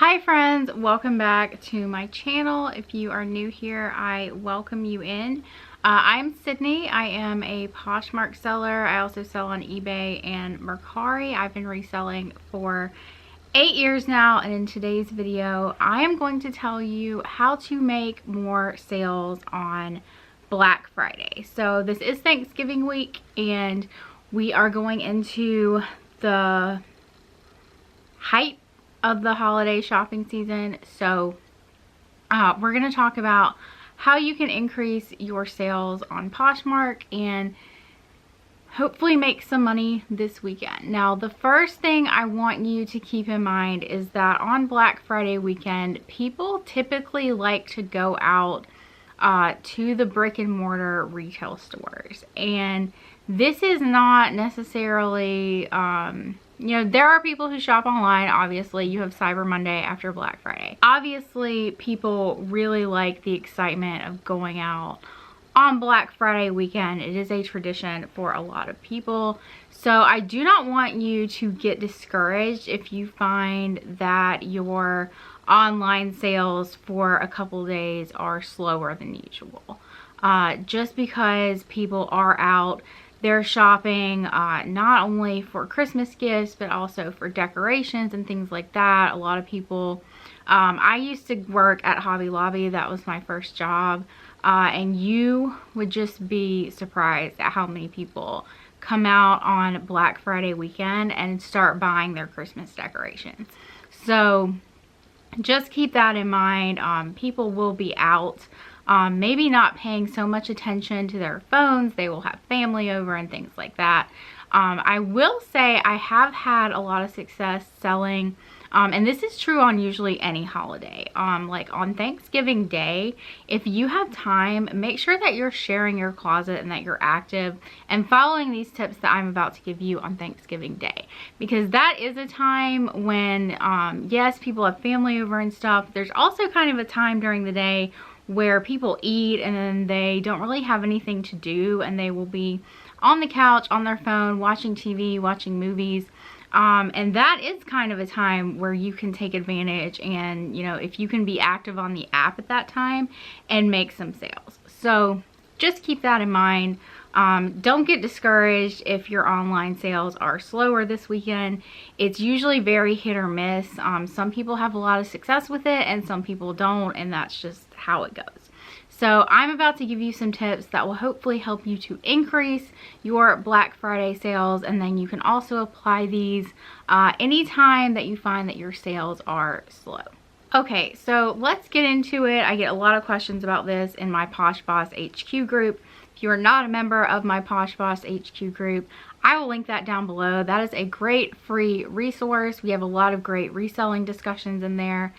Hi friends, welcome back to my channel. If you are new here, I welcome you in. I'm Sydney. I am a Poshmark seller. I also sell on eBay and Mercari. I've been reselling for 8 years now, and in today's video I am going to tell you how to make more sales on Black Friday. So this is Thanksgiving week and we are going into the height of the holiday shopping season. So we're going to talk about how you can increase your sales on Poshmark and hopefully make some money this weekend. Now, the first thing I want you to keep in mind is that on Black Friday weekend, people typically like to go out to the brick and mortar retail stores, and this is not necessarily you know, there are people who shop online. Obviously, you have Cyber Monday after Black Friday. Obviously, people really like the excitement of going out on Black Friday weekend. It is a tradition for a lot of people. So I do not want you to get discouraged if you find that your online sales for a couple days are slower than usual. Just because people are out, they're shopping not only for Christmas gifts, but also for decorations and things like that. A lot of people, I used to work at Hobby Lobby. That was my first job. And you would just be surprised at how many people come out on Black Friday weekend and start buying their Christmas decorations. So just keep that in mind. People will be out. Maybe not paying so much attention to their phones. They will have family over and things like that. I will say I have had a lot of success selling, and this is true on usually any holiday. Like on Thanksgiving Day, if you have time, make sure that you're sharing your closet and that you're active and following these tips that I'm about to give you on Thanksgiving Day, because that is a time when, yes, people have family over and stuff. There's also kind of a time during the day where people eat and then they don't really have anything to do, and they will be on the couch, on their phone, watching TV, watching movies. And that is kind of a time where you can take advantage, and, you know, if you can be active on the app at that time and make some sales. So just keep that in mind. Don't get discouraged if your online sales are slower this weekend. It's usually very hit or miss. Some people have a lot of success with it and some people don't, and that's just how it goes. So I'm about to give you some tips that will hopefully help you to increase your Black Friday sales, and then you can also apply these anytime that you find that your sales are slow. Okay, so let's get into it. I get a lot of questions about this in my Posh Boss HQ group. If you are not a member of my Posh Boss HQ group, I will link that down below. That is a great free resource. We have a lot of great reselling discussions in there.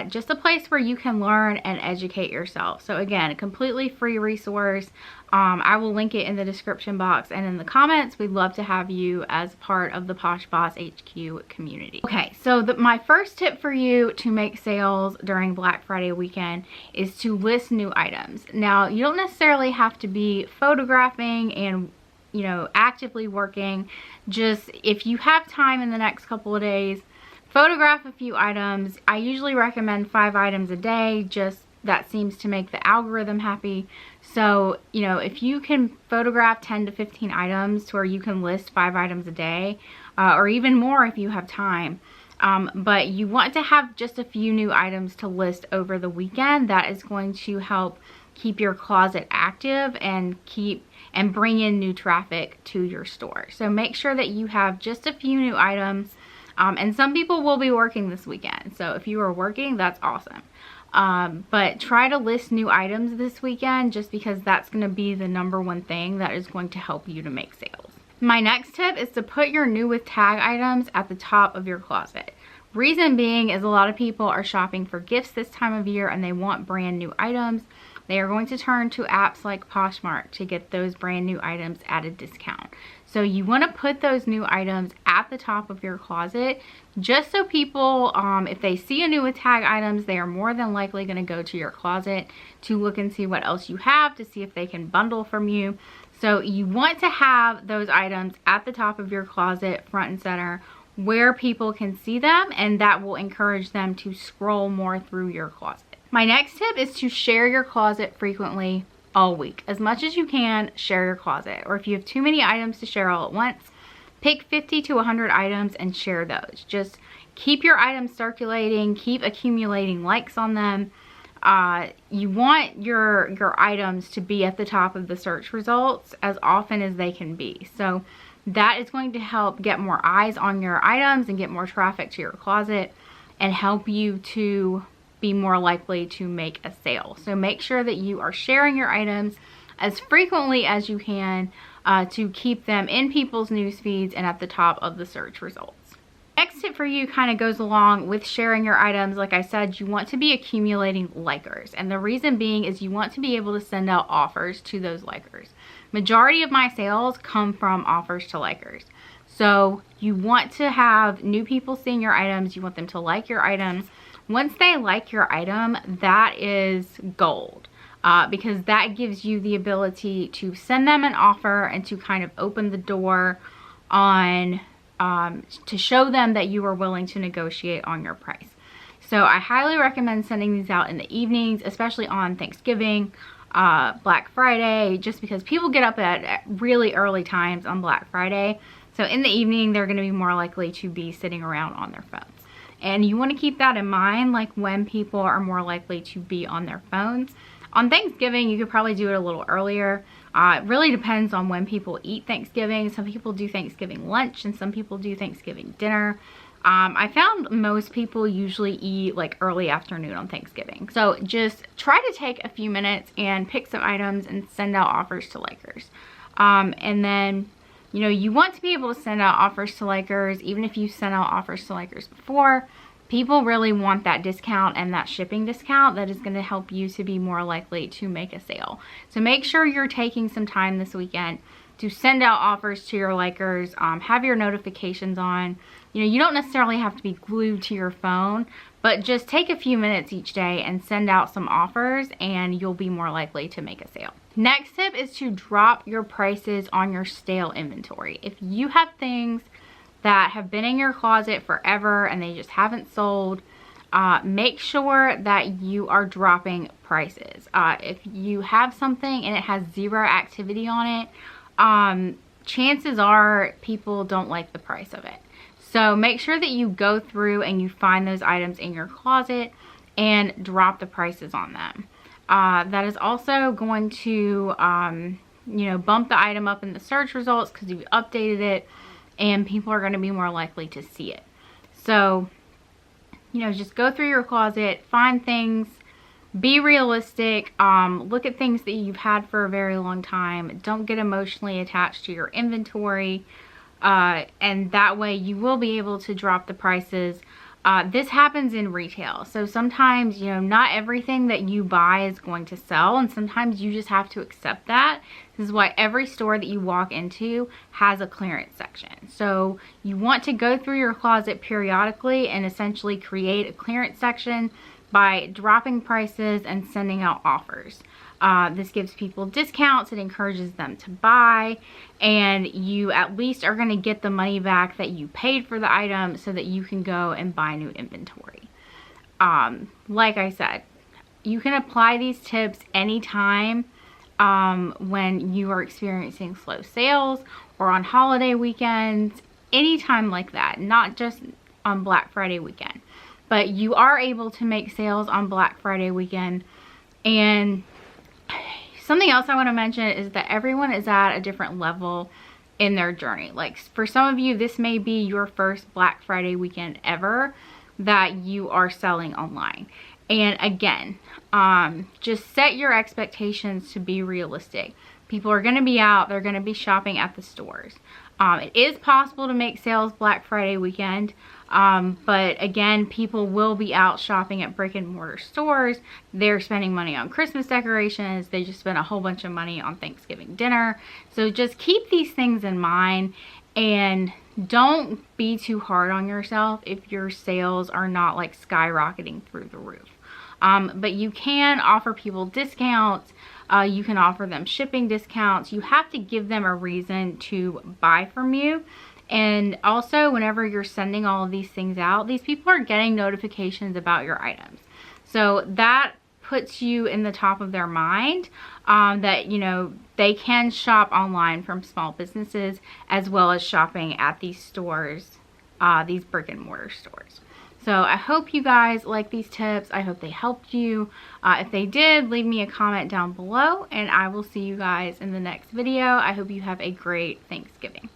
Just a place where you can learn and educate yourself. So again, a completely free resource. I will link it in the description box and in the comments. We'd love to have you as part of the Posh Boss HQ community. Okay, so my first tip for you to make sales during Black Friday weekend is to list new items. Now, you don't necessarily have to be photographing and, you know, actively working. Just if you have time in the next couple of days, photograph a few items. I usually recommend 5 items a day. Just that seems to make the algorithm happy. So, you know, if you can photograph 10 to 15 items to where you can list 5 items a day, or even more if you have time. But you want to have just a few new items to list over the weekend. That is going to help keep your closet active and bring in new traffic to your store. So make sure that you have just a few new items. And some people will be working this weekend. So if you are working, that's awesome. But try to list new items this weekend, just because that's going to be the #1 thing that is going to help you to make sales. My next tip is to put your new with tag items at the top of your closet. Reason being is a lot of people are shopping for gifts this time of year and they want brand new items. They are going to turn to apps like Poshmark to get those brand new items at a discount. So you want to put those new items at the top of your closet, just so people, if they see a new with tag items, they are more than likely going to go to your closet to look and see what else you have, to see if they can bundle from you. So you want to have those items at the top of your closet, front and center, where people can see them, and that will encourage them to scroll more through your closet. My next tip is to share your closet frequently all week. As much as you can, share your closet. Or if you have too many items to share all at once, pick 50 to 100 items and share those. Just keep your items circulating, keep accumulating likes on them. You want your items to be at the top of the search results as often as they can be. So that is going to help get more eyes on your items and get more traffic to your closet and help you to be more likely to make a sale. So make sure that you are sharing your items as frequently as you can to keep them in people's news feeds and at the top of the search results. Next tip for you kind of goes along with sharing your items. Like I said, you want to be accumulating likers, and the reason being is you want to be able to send out offers to those likers. Majority of my sales come from offers to likers. So you want to have new people seeing your items. You want them to like your items. Once they like your item, that is gold. Because that gives you the ability to send them an offer and to kind of open the door on to show them that you are willing to negotiate on your price. So I highly recommend sending these out in the evenings, especially on Thanksgiving, Black Friday, just because people get up at really early times on Black Friday. So in the evening, they're going to be more likely to be sitting around on their phones. And you want to keep that in mind, like when people are more likely to be on their phones. On Thanksgiving, you could probably do it a little earlier. It really depends on when people eat Thanksgiving. Some people do Thanksgiving lunch and some people do Thanksgiving dinner. I found most people usually eat like early afternoon on Thanksgiving. So just try to take a few minutes and pick some items and send out offers to likers. And then, you know, you want to be able to send out offers to likers. Even if you sent out offers to likers before, people really want that discount and that shipping discount that is going to help you to be more likely to make a sale. So make sure you're taking some time this weekend to send out offers to your likers. Have your notifications on. You know, you don't necessarily have to be glued to your phone, but just take a few minutes each day and send out some offers and you'll be more likely to make a sale. Next tip is to drop your prices on your stale inventory. If you have things that have been in your closet forever and they just haven't sold, make sure that you are dropping prices. If you have something and it has zero activity on it, chances are people don't like the price of it. So make sure that you go through and you find those items in your closet and drop the prices on them. That is also going to, you know, bump the item up in the search results because you've updated it, and people are going to be more likely to see it. So, you know, just go through your closet, find things, be realistic, look at things that you've had for a very long time. Don't get emotionally attached to your inventory, and that way you will be able to drop the prices. This happens in retail. So sometimes, you know, not everything that you buy is going to sell, and sometimes you just have to accept that. This is why every store that you walk into has a clearance section. So you want to go through your closet periodically and essentially create a clearance section by dropping prices and sending out offers. This gives people discounts, it encourages them to buy, and you at least are going to get the money back that you paid for the item so that you can go and buy new inventory. Like I said, you can apply these tips anytime when you are experiencing slow sales or on holiday weekends, anytime like that, not just on Black Friday weekend. But you are able to make sales on Black Friday weekend. And something else I want to mention is that everyone is at a different level in their journey. Like for some of you, this may be your first Black Friday weekend ever that you are selling online. And again, just set your expectations to be realistic. People are going to be out, they're going to be shopping at the stores. It is possible to make sales Black Friday weekend, but again, people will be out shopping at brick and mortar stores. They're spending money on Christmas decorations. They just spent a whole bunch of money on Thanksgiving dinner. So just keep these things in mind and don't be too hard on yourself if your sales are not like skyrocketing through the roof. But you can offer people discounts. You can offer them shipping discounts. You have to give them a reason to buy from you. And also, whenever you're sending all of these things out, these people are getting notifications about your items. So that puts you in the top of their mind, that, you know, they can shop online from small businesses as well as shopping at these stores, these brick and mortar stores. So I hope you guys like these tips. I hope they helped you. If they did, leave me a comment down below, and I will see you guys in the next video. I hope you have a great Thanksgiving.